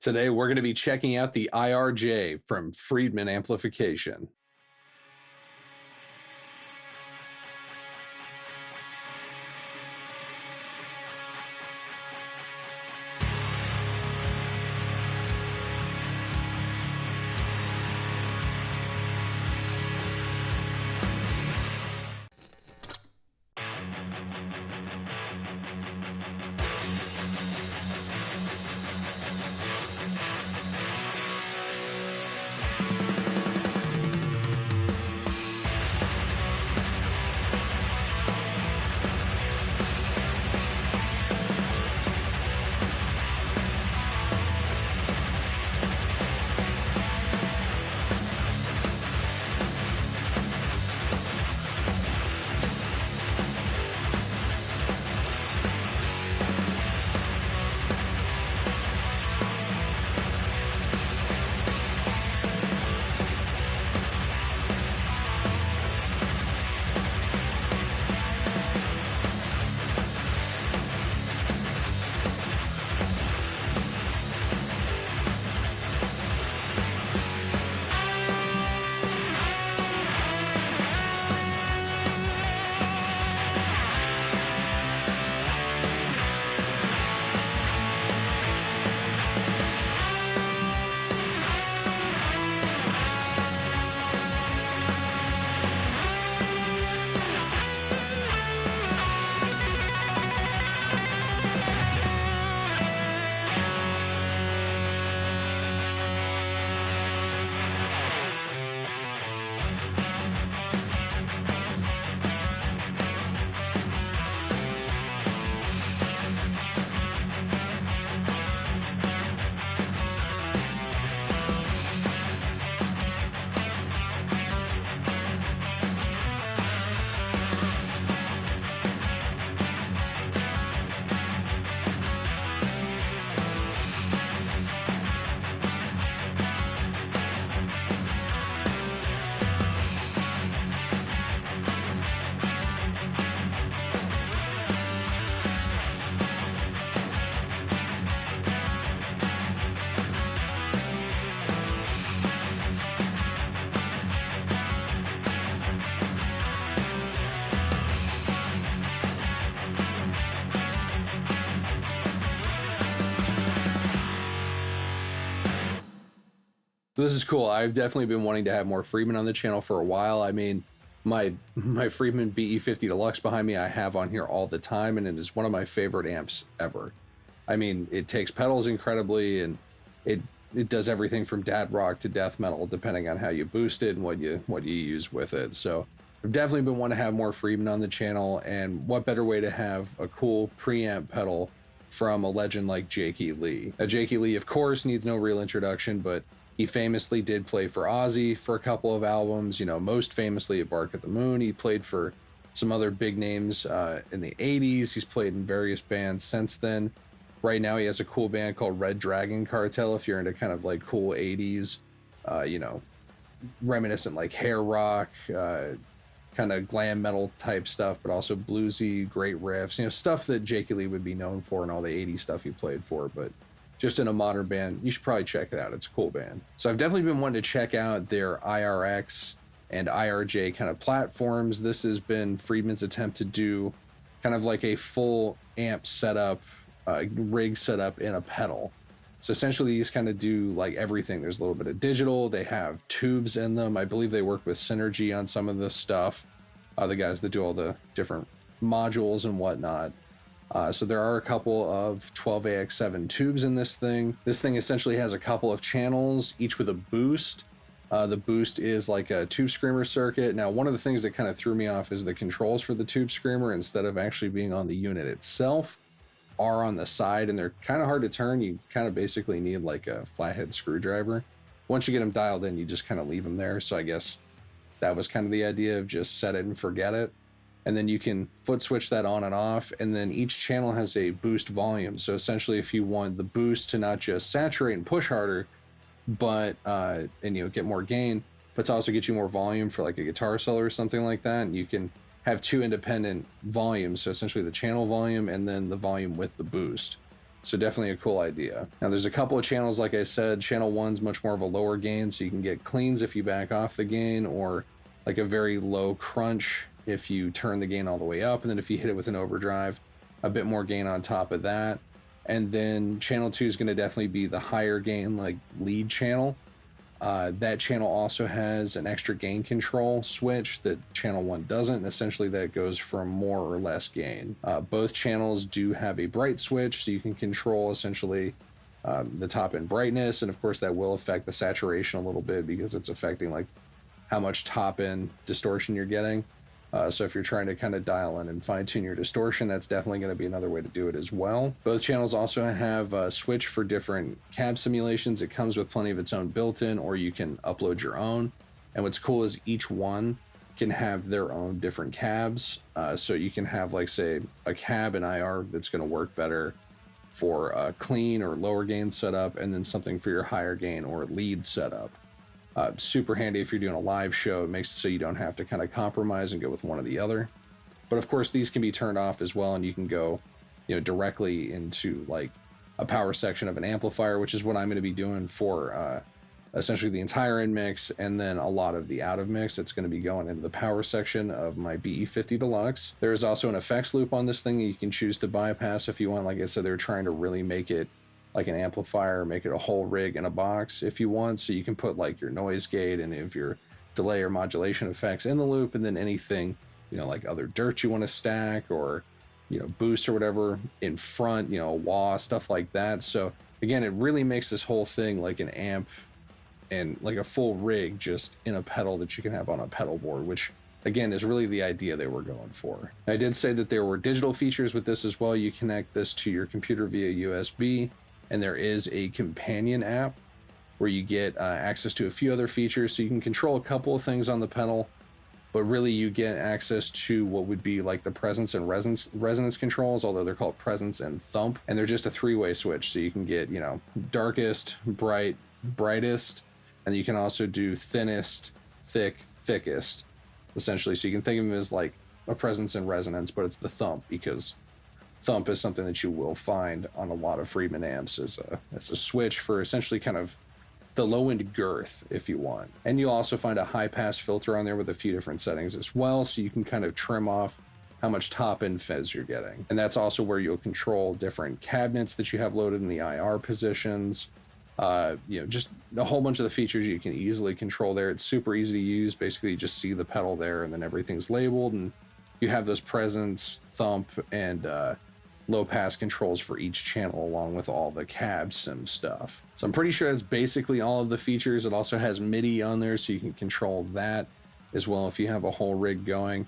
Today, we're going to be checking out the IRJ from Friedman Amplification. So this is cool. I've definitely been wanting to have more Friedman on the channel for a while. I mean, my Friedman BE50 Deluxe behind me, I have on here all the time, and it is one of my favorite amps ever. I mean, it takes pedals incredibly, and it does everything from dad rock to death metal, depending on how you boost it and what you use with it. So I've definitely been wanting to have more Friedman on the channel, and what better way to have a cool preamp pedal from a legend like Jakey Lee. Now, Jakey Lee, of course, needs no real introduction, but he famously did play for Ozzy for a couple of albums, most famously at Bark at the Moon. He played for some other big names in the 80s. He's played in various bands since then. Right now he has a cool band called Red Dragon Cartel, if you're into kind of like cool 80s, reminiscent like hair rock, kind of glam metal type stuff, but also bluesy, great riffs, stuff that Jakey Lee would be known for and all the 80s stuff he played for, but just in a modern band. You should probably check it out. It's a cool band. So I've definitely been wanting to check out their IRX and IRJ kind of platforms. This has been Friedman's attempt to do kind of like a full amp setup, rig setup in a pedal. So essentially these kind of do like everything. There's a little bit of digital. They have tubes in them. I believe they work with Synergy on some of this stuff. The guys that do all the different modules and whatnot. So there are a couple of 12AX7 tubes in this thing. This thing essentially has a couple of channels, each with a boost. The boost is like a tube screamer circuit. Now, one of the things that kind of threw me off is the controls for the tube screamer, instead of actually being on the unit itself, are on the side, and they're kind of hard to turn. You kind of basically need like a flathead screwdriver. Once you get them dialed in, you just kind of leave them there. So I guess that was kind of the idea of just set it and forget it. And then you can foot switch that on and off, and then each channel has a boost volume. So essentially, if you want the boost to not just saturate and push harder, but get more gain, but to also get you more volume for like a guitar solo or something like that, and you can have two independent volumes. So essentially, the channel volume and then the volume with the boost. So definitely a cool idea. Now there's a couple of channels, like I said. Channel 1's much more of a lower gain, so you can get cleans if you back off the gain, or like a very low crunch if you turn the gain all the way up, and then if you hit it with an overdrive, a bit more gain on top of that. And then channel 2 is going to definitely be the higher gain, like lead channel. That channel also has an extra gain control switch that channel 1 doesn't. Essentially, that goes from more or less gain. Both channels do have a bright switch, so you can control essentially the top end brightness, and of course that will affect the saturation a little bit because it's affecting like how much top end distortion you're getting. So if you're trying to kind of dial in and fine tune your distortion, that's definitely going to be another way to do it as well. Both channels also have a switch for different cab simulations. It comes with plenty of its own built-in, or you can upload your own. And what's cool is each one can have their own different cabs. So you can have, like, say, a cab in IR that's going to work better for a clean or lower gain setup, and then something for your higher gain or lead setup. Super handy if you're doing a live show. It makes it so you don't have to kind of compromise and go with one or the other. But of course, these can be turned off as well, and you can go, directly into like a power section of an amplifier, which is what I'm going to be doing for essentially the entire in mix, and then a lot of the out of mix. It's going to be going into the power section of my BE50 Deluxe. There is also an effects loop on this thing that you can choose to bypass if you want. Like I said, they're trying to really make it like an amplifier, make it a whole rig in a box if you want. So you can put like your noise gate and if your delay or modulation effects in the loop, and then anything, like other dirt you want to stack, or, boost or whatever in front, wah, stuff like that. So again, it really makes this whole thing like an amp and like a full rig just in a pedal that you can have on a pedal board, which again is really the idea they were going for. I did say that there were digital features with this as well. You connect this to your computer via USB, and there is a companion app where you get access to a few other features, so you can control a couple of things on the pedal, but really you get access to what would be like the presence and resonance controls, although they're called presence and thump, and they're just a three-way switch. So you can get, darkest, brightest, and you can also do thinnest, thickest, essentially. So you can think of them as like a presence and resonance, but it's the thump, because thump is something that you will find on a lot of Friedman amps as a switch for essentially kind of the low end girth if you want. And you'll also find a high pass filter on there with a few different settings as well, so you can kind of trim off how much top end fizz you're getting. And that's also where you'll control different cabinets that you have loaded in the IR positions. Just a whole bunch of the features you can easily control there. It's super easy to use. Basically, you just see the pedal there, and then everything's labeled, and you have those presence, thump, and low pass controls for each channel, along with all the cab sim stuff. So I'm pretty sure that's basically all of the features. It also has MIDI on there, so you can control that as well if you have a whole rig going.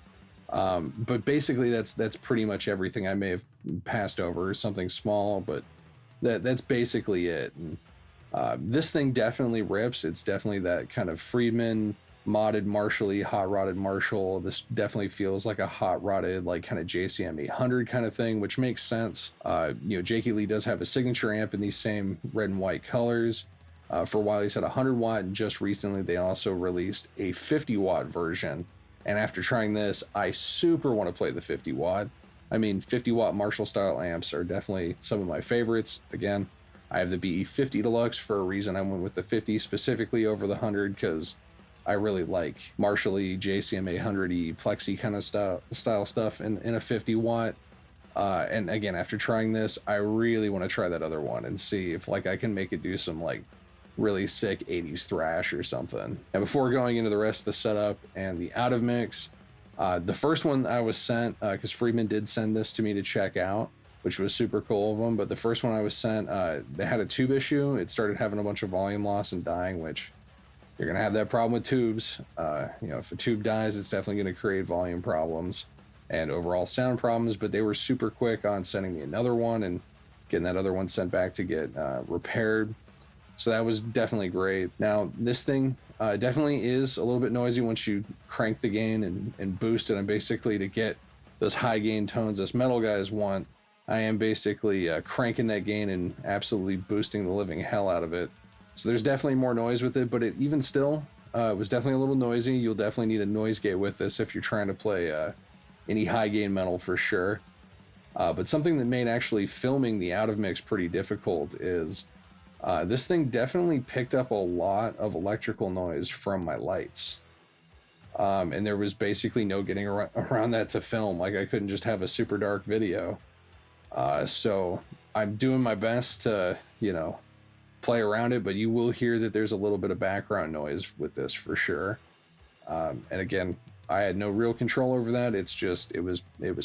But basically that's pretty much everything. I may have passed over something small, but that's basically it. And this thing definitely rips. It's definitely that kind of Friedman modded Marshall-y, hot rodded Marshall. This definitely feels like a hot rodded, like kind of JCM 800 kind of thing, which makes sense. Jakey Lee does have a signature amp in these same red and white colors. For a while he's had 100 watt, and just recently they also released a 50 watt version. And after trying this, I super want to play the 50 watt. I mean, 50 watt Marshall style amps are definitely some of my favorites. Again, I have the BE50 Deluxe for a reason. I went with the 50 specifically over the 100 because I really like Marshall-y, JCM 800-y, Plexi kind of style stuff in a 50 watt. And again, after trying this, I really want to try that other one and see if like I can make it do some like really sick 80s thrash or something. And before going into the rest of the setup and the out of mix, the first one I was sent, because Friedman did send this to me to check out, which was super cool of them. But the first one I was sent, they had a tube issue. It started having a bunch of volume loss and dying, which you're going to have that problem with tubes. If a tube dies, it's definitely going to create volume problems and overall sound problems. But they were super quick on sending me another one and getting that other one sent back to get repaired. So that was definitely great. Now, this thing definitely is a little bit noisy once you crank the gain and boost it. And basically, to get those high gain tones us metal guys want, I am basically cranking that gain and absolutely boosting the living hell out of it. So there's definitely more noise with it, but it even still was definitely a little noisy. You'll definitely need a noise gate with this if you're trying to play any high gain metal for sure. But something that made actually filming the out of mix pretty difficult is this thing definitely picked up a lot of electrical noise from my lights. And there was basically no getting around that to film. Like, I couldn't just have a super dark video. So I'm doing my best to, play around it, but you will hear that there's a little bit of background noise with this for sure. And again, I had no real control over that. It's just, it was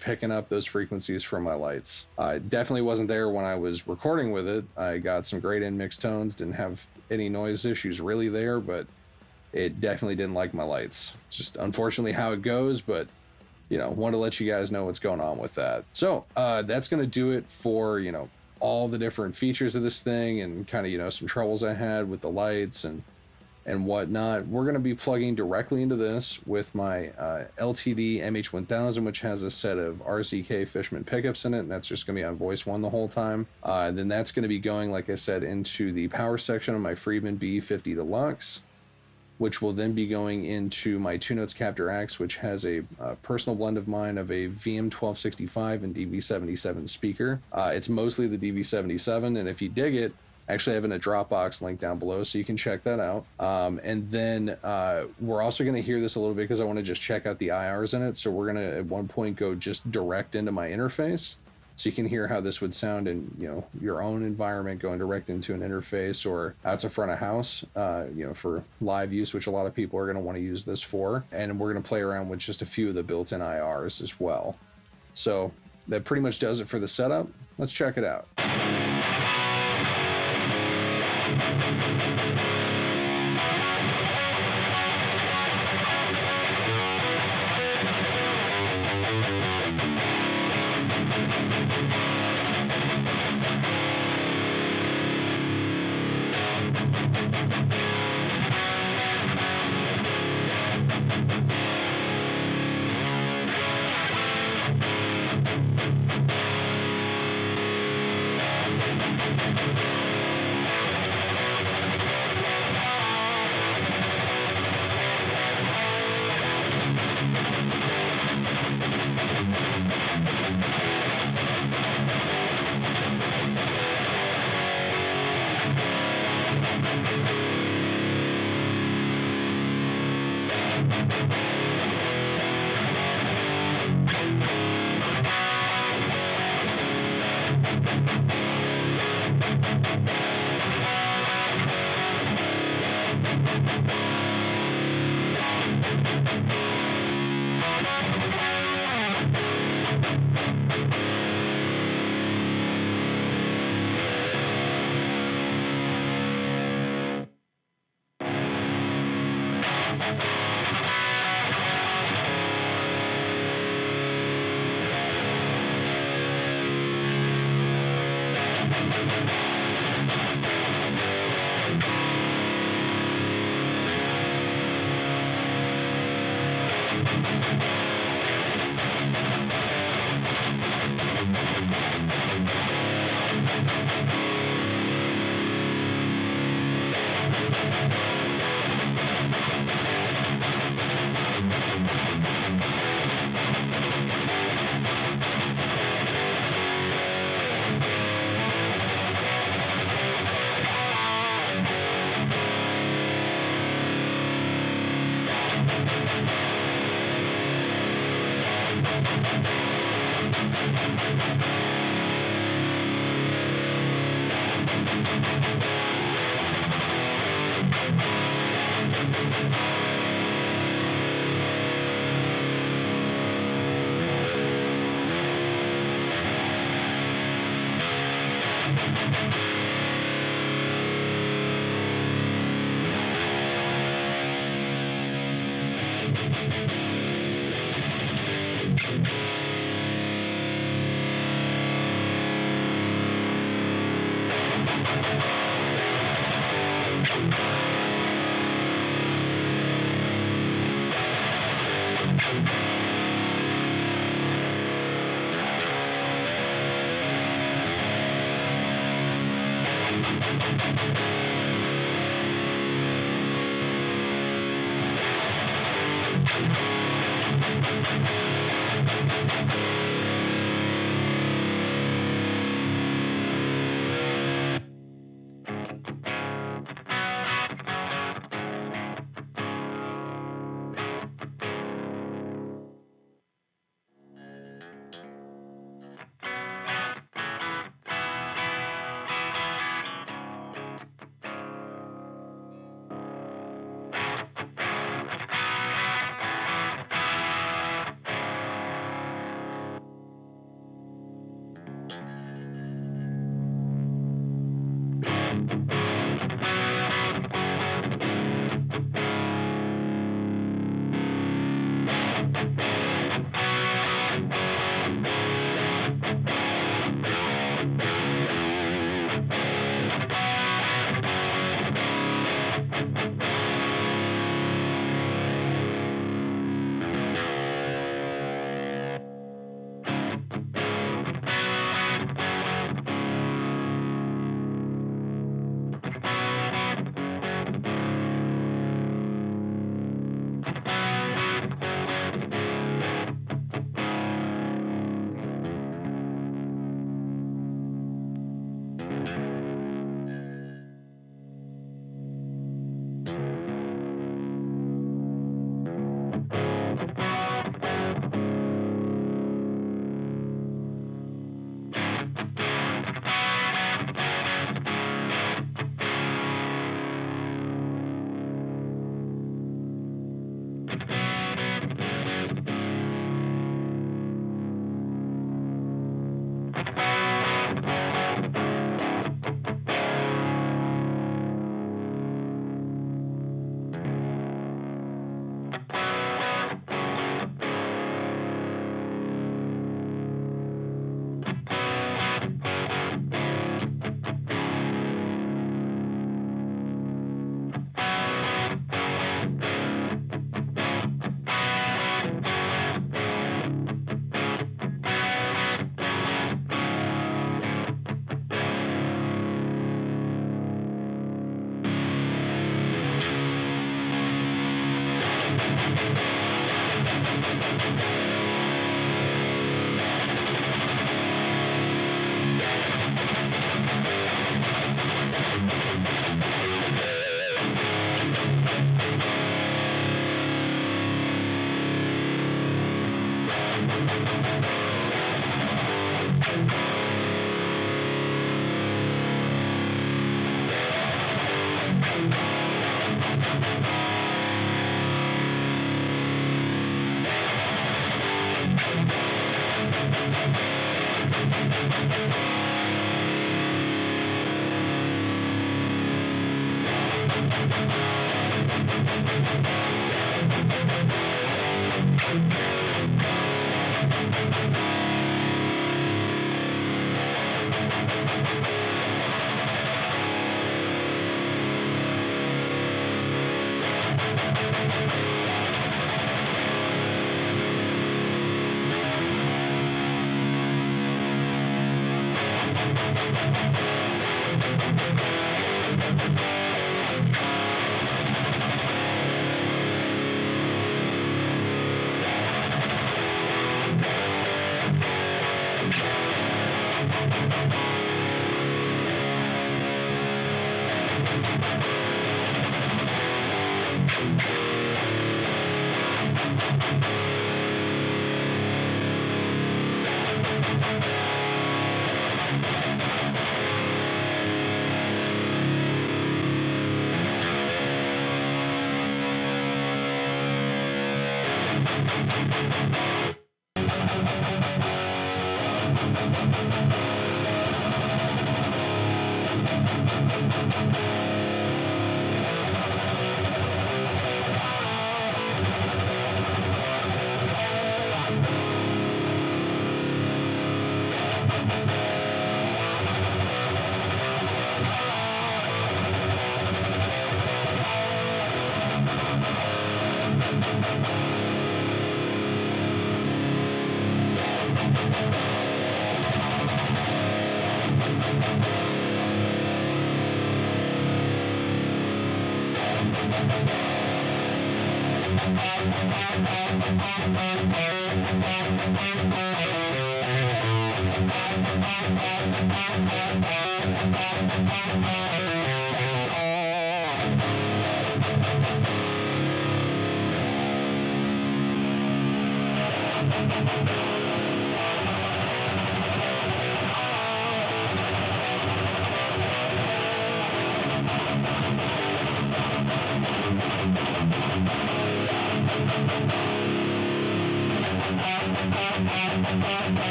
picking up those frequencies from my lights. It definitely wasn't there when I was recording with it. I got some great in-mix tones, didn't have any noise issues really there, but it definitely didn't like my lights. It's just unfortunately how it goes, but want to let you guys know what's going on with that. So that's going to do it for, all the different features of this thing and kind of, some troubles I had with the lights and whatnot. We're going to be plugging directly into this with my LTD MH1000, which has a set of RCK Fishman pickups in it, and that's just going to be on voice 1 the whole time. Then that's going to be going, like I said, into the power section of my Friedman B50 Deluxe, which will then be going into my 2 Notes Captor X, which has a personal blend of mine of a VM1265 and DV77 speaker. It's mostly the DV77, and if you dig it, actually having a Dropbox link down below, so you can check that out. And then we're also going to hear this a little bit because I want to just check out the IRs in it. So we're going to at one point go just direct into my interface, so you can hear how this would sound in your own environment, going direct into an interface or out to front of house, for live use, which a lot of people are going to want to use this for. And we're going to play around with just a few of the built-in IRs as well. So that pretty much does it for the setup. Let's check it out.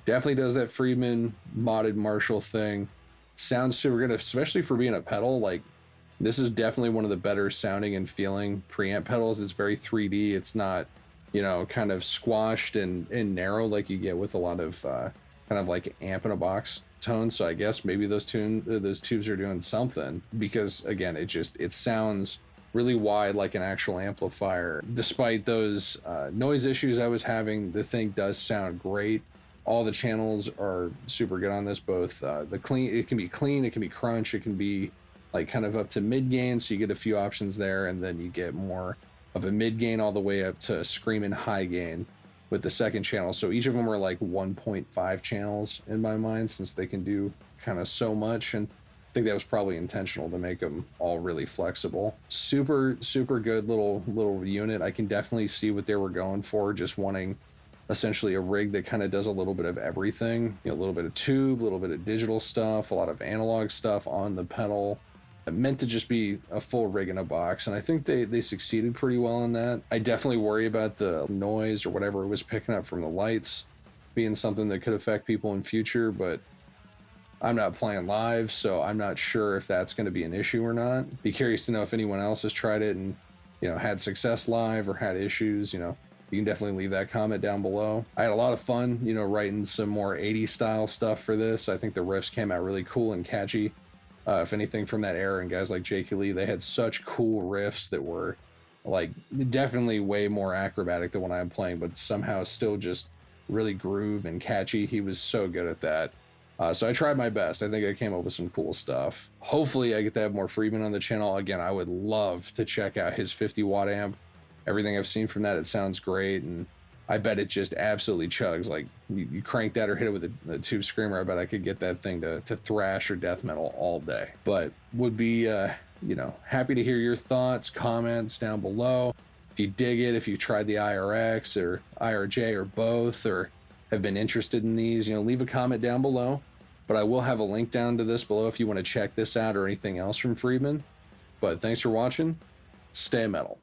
Definitely does that Friedman modded Marshall thing. Sounds super good, especially for being a pedal. Like, this is definitely one of the better sounding and feeling preamp pedals. It's very 3D. It's not, you know, kind of squashed and narrow like you get with a lot of kind of like amp in a box tones. So I guess maybe those tubes are doing something, because again, it sounds really wide like an actual amplifier. Despite those noise issues I was having, the thing does sound great. All the channels are super good on this, both the clean, it can be clean, it can be crunch, it can be like kind of up to mid gain, so you get a few options there, and then you get more of a mid gain all the way up to screaming high gain with the second channel. So each of them are like 1.5 channels in my mind, since they can do kind of so much, and I think that was probably intentional to make them all really flexible. Super good little unit. I can definitely see what they were going for, just wanting essentially a rig that kind of does a little bit of everything, you know, a little bit of tube, a little bit of digital stuff, a lot of analog stuff on the pedal. It meant to just be a full rig in a box, and I think they succeeded pretty well in that. I definitely worry about the noise or whatever it was picking up from the lights being something that could affect people in future, but I'm not playing live, so I'm not sure if that's going to be an issue or not. Be curious to know if anyone else has tried it and, you know, had success live or had issues. You know, you can definitely leave that comment down below. I had a lot of fun, you know, writing some more 80s style stuff for this. I think the riffs came out really cool and catchy. If anything from that era, and guys like Jakey Lee, they had such cool riffs that were like definitely way more acrobatic than what I'm playing, but somehow still just really groove and catchy. He was so good at that. So I tried my best. I think I came up with some cool stuff. Hopefully I get to have more Friedman on the channel. Again, I would love to check out his 50 watt amp. Everything I've seen from that, it sounds great, and I bet it just absolutely chugs. Like, you crank that or hit it with a tube screamer, I bet I could get that thing to thrash or death metal all day. But would be, you know, happy to hear your thoughts, comments down below. If you dig it, if you tried the IRX or IRJ or both, or have been interested in these, you know, leave a comment down below. But I will have a link down to this below if you want to check this out or anything else from Friedman. But thanks for watching. Stay metal.